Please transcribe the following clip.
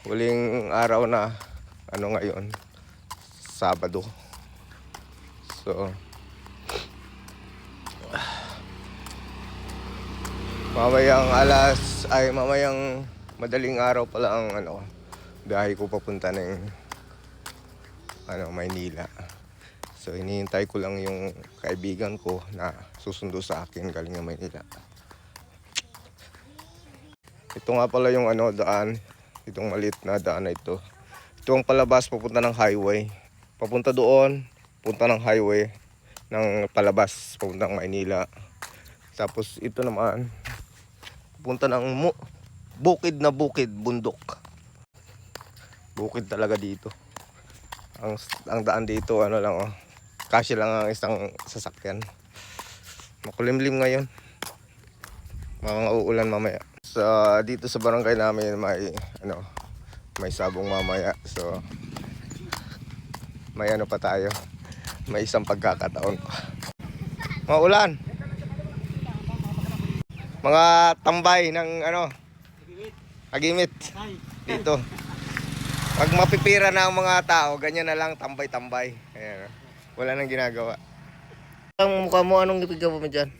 Huling araw na ngayon, Sabado. So mamayang madaling araw pala ang biyahe ko papunta ng Maynila. So hinihintay ko lang yung kaibigan ko na susundo sa akin galing ng Maynila. Ito nga pala yung daan, itong maliit na daan na ito. Ito ang palabas papunta ng highway. Papunta doon, punta ng highway ng palabas papunta ng Maynila. Tapos ito naman punta ng bukid na bukid, bundok. Bukid talaga dito. Ang daan dito kasya lang ang isang sasakyan. Makulimlim ngayon. Mga uulan mamaya. Dito sa barangay namin may sabong mamaya. So may pa tayo. May isang pagkakataon pa. Mga ulan. Mga tambay ng agimit dito. Pag mapipira na ang mga tao, ganyan na lang, tambay-tambay. Ayan, wala nang ginagawa. Ang mukha mo, anong ipagawa mo dyan?